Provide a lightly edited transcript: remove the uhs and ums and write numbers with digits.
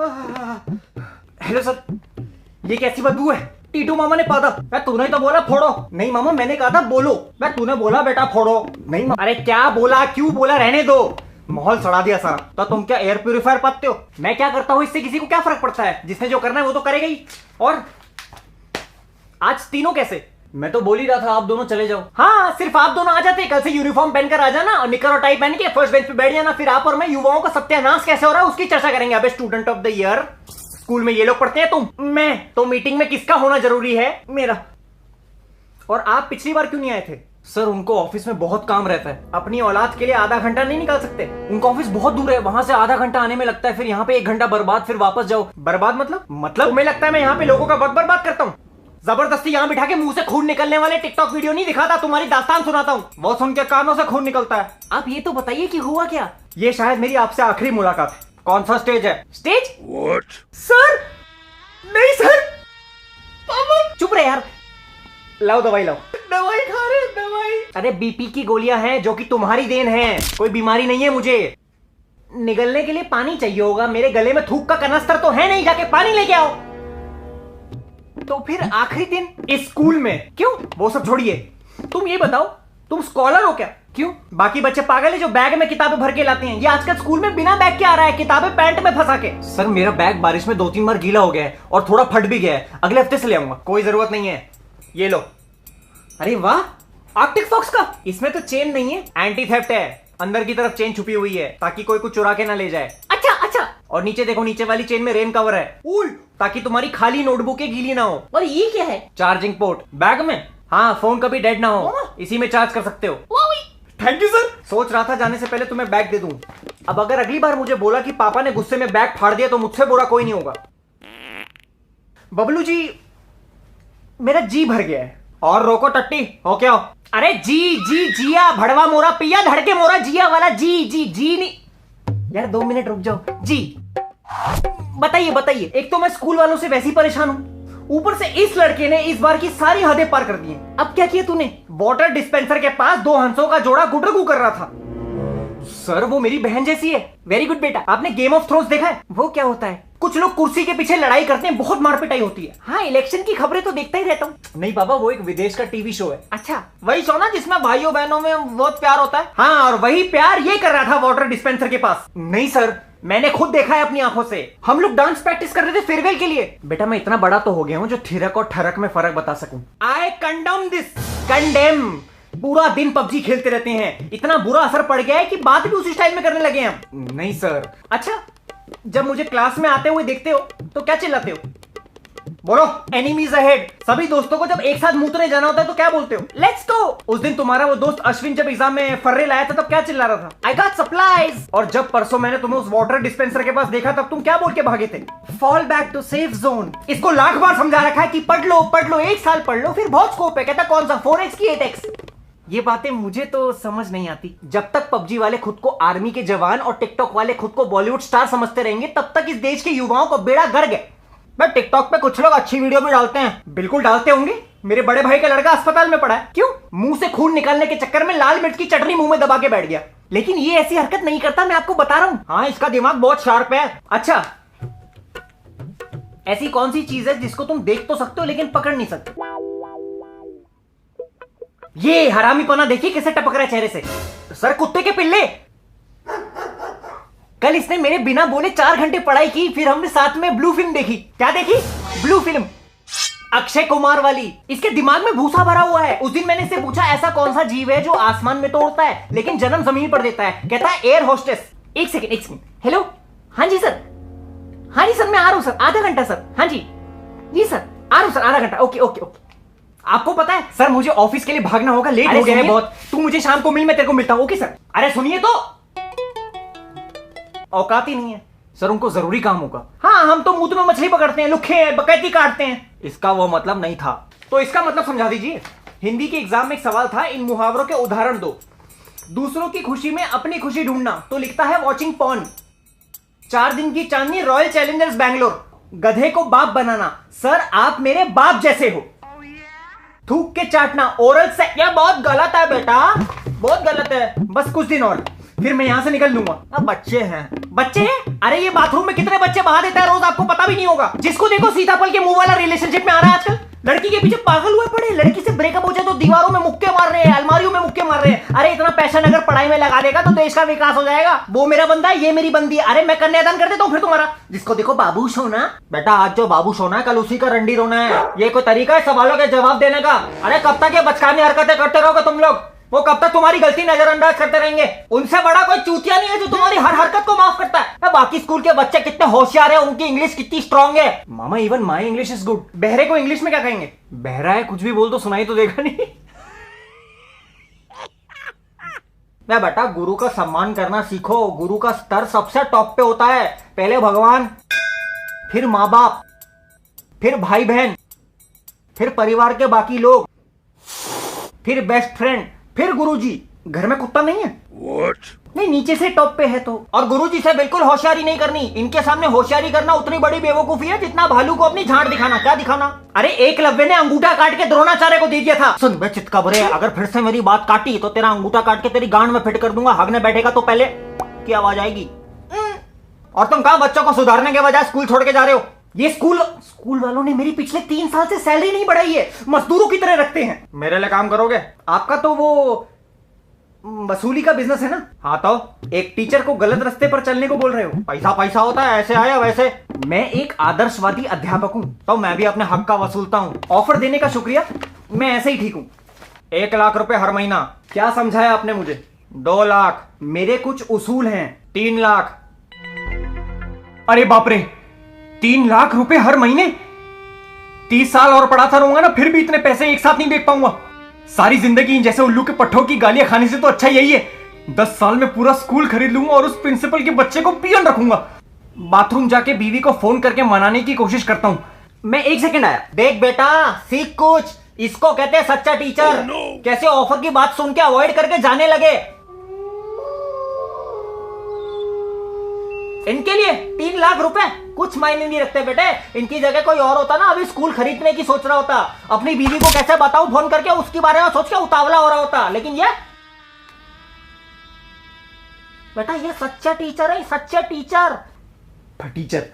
Hello sir, ये कैसी बदबू है? टीटू मामा ने पादा। मैं तूने तो बोला फोड़ो। नहीं मामा, मैंने कहा था बोलो। मैं तूने बोला बेटा फोड़ो। नहीं मामा। अरे क्या बोला, क्यों बोला, रहने दो। माहौल सड़ा दिया सारा। तो तुम क्या एयर प्यूरिफायर पाते हो? मैं क्या करता हूँ इससे किसी को क्या फर्क पड़ता है? जिसने जो करना है वो तो करेगा ही। और आज तीनों कैसे? मैं तो बोल ही रहा था आप दोनों चले जाओ। हाँ, सिर्फ आप दोनों आ जाते। कल से यूनिफॉर्म पहनकर आ जाना और निकर और टाई पहन के फर्स्ट बेंच पे बैठ जाना। फिर आप और मैं युवाओं का सत्यानाश कैसे हो रहा है उसकी चर्चा करेंगे। अबे student of the year, school में ये लोग पढ़ते हैं, तुम मैं तो मीटिंग में किसका होना जरूरी है? मेरा। और आप पिछली बार क्यों नहीं आए थे? सर उनको ऑफिस में बहुत काम रहता है। अपनी औलाद के लिए आधा घंटा नहीं निकाल सकते? उनका ऑफिस बहुत दूर है, वहां से आधा घंटा आने में लगता है, फिर यहाँ पे 1 घंटा बर्बाद, फिर वापस जाओ। बर्बाद मतलब तुम्हें लगता है मैं यहाँ पे लोगों का वक्त बर्बाद करता हूँ? जबरदस्ती यहाँ बिठा के मुंह से खून निकलने वाले टिकटॉक वीडियो नहीं दिखाता, तुम्हारी दास्तान सुनाता हूँ। वो सुन के कानों से खून निकलता है। आप ये तो बताइए कि हुआ क्या? ये शायद मेरी आपसे आखिरी मुलाकात है। कौन सा स्टेज है? स्टेज? What? सर नहीं सर, चुप रहे यार। लाओ दवाई लाओ। दवाई खा रहे, दवाई। अरे बीपी की गोलियां हैं जो कि तुम्हारी देन है, कोई बीमारी नहीं है मुझे। निगलने के लिए पानी चाहिए होगा, मेरे गले में थूक का कनस्तर तो है नहीं, जाके पानी लेके आओ। तो फिर आखिरी दिन इस स्कूल में क्यों? वो सब छोड़िए, तुम ये बताओ, तुम स्कॉलर हो क्या? क्यों? बाकी बच्चे पागल है जो बैग में किताबें भर के लाते हैं। ये आजकल स्कूल में बिना बैग के आ रहा है, किताबें पैंट में फंसा के। सर मेरा बैग बारिश में 2-3 बार गीला हो गया है और थोड़ा फट भी गया है, अगले हफ्ते से ले आऊंगा। कोई जरूरत नहीं है, ये लो। अरे वाह, आर्कटिक फॉक्स का। इसमें तो चेन नहीं है, एंटी थेफ्ट है। अंदर की तरफ चेन छुपी हुई है ताकि कोई कुछ चुरा के ना ले जाए। अच्छा अच्छा। और नीचे देखो, नीचे वाली चेन में रेन कवर है, ताकि तुम्हारी खाली नोटबुक गीली ना हो। और ये क्या है? चार्जिंग पोर्ट बैग में। हाँ, फोन कभी डेड ना हो, इसी में चार्ज कर सकते हो। Thank you sir. सोच रहा था जाने से पहले तुम्हें बैग दे दूं। अब अगर अगली बार मुझे बोला कि पापा ने गुस्से में बैग फाड़ दिया तो मुझसे बुरा कोई नहीं होगा। बबलू जी, मेरा जी भर गया है। और रोको टट्टी, हो क्या हो? अरे जी जी, जिया भड़वा मोरा पिया धड़के मोरा जिया वाला जी जी जी नहीं यार, 2 मिनट रुक जाओ जी। बताइए बताइए। एक तो मैं स्कूल वालों से वैसे ही परेशान हूं, ऊपर से इस लड़के ने इस बार की सारी हदें पार कर दी हैं। अब क्या किया तूने? वाटर डिस्पेंसर के पास 2 हंसों का जोड़ा गुडरगू कर रहा था। सर वो मेरी बहन जैसी है। वेरी गुड बेटा। आपने गेम ऑफ थ्रोन्स देखा है? वो क्या होता है? कुछ लोग कुर्सी के पीछे लड़ाई करते हैं, बहुत मार पिटाई होती है। हाँ, इलेक्शन की खबरें तो देखता ही रहता हूँ। नहीं बाबा, वो एक विदेश का टीवी शो है। अच्छा, वही शो ना जिसमें भाइयों बहनों में बहुत प्यार होता है। हाँ, और वही प्यार ये कर रहा था वाटर डिस्पेंसर के पास। नहीं सर, मैंने खुद देखा है अपनी आंखों से। हम लोग डांस प्रैक्टिस कर रहे थे फेयरवेल के लिए। बेटा मैं इतना बड़ा तो हो गया हूँ जो थिरक और ठरक में फर्क बता सकूं। आई कंडम दिस। कंडेम। पूरा दिन पबजी खेलते रहते हैं, इतना बुरा असर पड़ गया है कि बात भी उसी स्टाइल में करने लगे हैं। नहीं सर। अच्छा, जब मुझे क्लास में आते हुए देखते हो तो क्या चिल्लाते हो? बोलो। Enemies ahead. सभी दोस्तों को जब एक साथ मूतने जाना होता है तो क्या बोलते हो? Let's go. उस दिन तुम्हारा वो दोस्त अश्विन जब एग्जाम में फर्रे लाया था तब क्या चिल्ला रहा था? I got supplies. और जब परसों मैंने तुम्हें उस वाटर डिस्पेंसर के पास देखा तब तुम क्या बोल के भागे थे? Fall back to safe zone. इसको लाख बार समझा रखा है कि पढ़ लो 1 साल पढ़ लो, फिर बहुत स्कोप है। कहता कौन सा 4x की 8x? ये बातें मुझे तो समझ नहीं आती। जब तक पबजी वाले खुद को आर्मी के जवान और टिकटॉक वाले खुद को बॉलीवुड स्टार समझते रहेंगे तब तक इस देश के युवाओं को बेड़ा गर्क है। बट टिकटॉक पे कुछ लोग अच्छी वीडियो भी डालते हैं। बिल्कुल डालते होंगे। मेरे बड़े भाई का लड़का अस्पताल में पड़ा है। क्यों? मुंह से खून निकालने के चक्कर में लाल मिर्च की चटनी मुंह में दबा के बैठ गया। लेकिन ये ऐसी हरकत नहीं करता, मैं आपको बता रहा हूं। हाँ, इसका दिमाग बहुत शार्प है। अच्छा, ऐसी कौन सी चीज है जिसको तुम देख तो सकते हो लेकिन पकड़ नहीं सकते? ये हरामीपना देखिए कैसे टपक रहा है चेहरे से। सर कुत्ते के पिल्ले। कल इसने मेरे बिना बोले 4 घंटे पढ़ाई की, फिर हमने साथ में ब्लू फिल्म देखी। क्या देखी? ब्लू फिल्म, अक्षय कुमार वाली। इसके दिमाग में भूसा भरा हुआ है। उस दिन मैंने इससे पूछा ऐसा कौन सा जीव है जो आसमान में तो उड़ता है लेकिन जन्म जमीन पर देता है? कहता है एयर होस्टेस। एक सेकंड। हेलो, हाँ जी सर। हाँ जी सर, मैं आ रहा हूं सर, आधा घंटा सर। हाँ जी जी सर, आ रहा हूं सर, आधा घंटा। Okay okay okay. आपको पता है सर, मुझे ऑफिस के लिए भागना होगा, लेट हो गया है बहुत। तू मुझे शाम को मिल, मैं तेरे को मिलता हूं। Okay sir. अरे सुनिए तो, औकात ही नहीं है सर, उनको जरूरी काम होगा। हाँ, हम तो मुंह में मछली पकड़ते हैं, लुखे हैं, बकैती काटते हैं। इसका वो मतलब नहीं था। तो इसका मतलब समझा दीजिए। हिंदी के एग्जाम में एक सवाल था, इन मुहावरों के उदाहरण दो। दूसरों की खुशी में अपनी खुशी ढूंढना, तो लिखता है वॉचिंग पॉर्न। 4 दिन की चांदनी, रॉयल चैलेंजर्स बैंगलोर। गधे को बाप बनाना, सर आप मेरे बाप जैसे हो। थूक के चाटना, ओरल से। यह बहुत गलत है बेटा, बहुत गलत है। बस कुछ दिन और। फिर मैं यहाँ से निकल लूंगा। अब बच्चे हैं। बच्चे हैं? अरे ये बाथरूम में कितने बच्चे बहा देता है रोज, आपको पता भी नहीं होगा। जिसको देखो सीताफल के मुंह वाला रिलेशनशिप में आ रहा है आजकल। लड़की के पीछे पागल हुए पड़े, लड़की से ब्रेकअप हो जाए तो दीवारों में मुक्के मार रहे हैं, अलमारियों में मुक्के मार रहे हैं। अरे इतना पैसा अगर पढ़ाई में लगा देगा तो देश का विकास हो जाएगा। वो मेरा बंदा है, ये मेरी बंदी है। अरे मैं कन्यादान कर देता हूँ फिर तुम्हारा। जिसको देखो बाबू सोना। बेटा आज जो बाबू सोना है कल उसी का रंडी रोना है। ये कोई तरीका है सवालों के जवाब देने का? अरे कब तक ये बचकानी हरकतें करते रहोगे तुम लोग? वो कब तक तुम्हारी गलती नजरअंदाज करते रहेंगे? उनसे बड़ा कोई चूतिया नहीं है जो तुम्हारी हर हरकत को माफ करता है। बाकी स्कूल के बच्चे कितने होशियार हैं, उनकी इंग्लिश कितनी स्ट्रांग है। मामा even my English is good. बहरे को इंग्लिश में क्या कहेंगे? बहरा है, कुछ भी बोल तो सुनाई तो देगा नहीं। बेटा गुरु का सम्मान करना सीखो। गुरु का स्तर सबसे टॉप पे होता है। पहले भगवान, फिर माँ बाप, फिर भाई बहन, फिर परिवार के बाकी लोग, फिर बेस्ट फ्रेंड, फिर गुरुजी। घर में कुत्ता नहीं है? What? नहीं, नीचे से टॉप पे है तो। और गुरुजी से बिल्कुल होशियारी नहीं करनी। इनके सामने होशियारी करना उतनी बड़ी बेवकूफी है जितना भालू को अपनी झाड़ दिखाना। क्या दिखाना? अरे एकलव्य ने अंगूठा काट के द्रोणाचार्य को दे दिया था। सुन बे चितकबरे, अगर फिर से मेरी बात काटी तो तेरा अंगूठा काट के तेरी गांड में फिट कर दूंगा। हगने बैठेगा तो पहले की आवाज आएगी। और तुम कहां बच्चों को सुधारने के बजाय स्कूल छोड़ के जा रहे हो? ये स्कूल वालों ने मेरी पिछले 3 साल से सैलरी नहीं बढ़ाई है। मजदूरों की तरह रखते हैं। मेरे लिए काम करोगे? आपका तो वो वसूली का बिजनेस है ना? हाँ तो एक टीचर को गलत रास्ते पर चलने को बोल रहे हो? पैसा पैसा होता है, ऐसे आया वैसे। मैं एक आदर्शवादी अध्यापक हूँ तो मैं भी अपने हक का वसूलता हूँ। ऑफर देने का शुक्रिया, मैं ऐसे ही ठीक हूँ। 1 लाख रुपए हर महीना। क्या समझाया आपने मुझे? 2 लाख। मेरे कुछ उसूल हैं। 3 लाख। अरे बाप रे, 3 लाख रुपए हर महीने? 30 साल और पढ़ाता रहूंगा ना, फिर भी इतने पैसे एक साथ नहीं देख पाऊंगा। सारी जिंदगी जैसे उल्लू के पट्ठों की गालियां खाने से तो अच्छा यही है 10 साल में पूरा स्कूल खरीद लूंगा और उस प्रिंसिपल के बच्चे को पियन रखूंगा। बाथरूम जाके बीवी को फोन करके मनाने की कोशिश करता हूं। मैं 1 सेकंड आया। देख बेटा, सीख कुछ। इसको कहते हैं सच्चा टीचर। कैसे ऑफर की बात सुन के अवॉइड करके जाने लगे। इनके लिए 3 लाख रुपए कुछ मायने नहीं रखते बेटे। इनकी जगह कोई और होता ना, अभी स्कूल खरीदने की सोच रहा होता। अपनी बीवी को कैसे बताऊं फोन करके, उसके बारे में सोच के उतावला हो रहा होता। लेकिन ये बेटा, ये सच्चा टीचर है, सच्चा टीचर। टीचर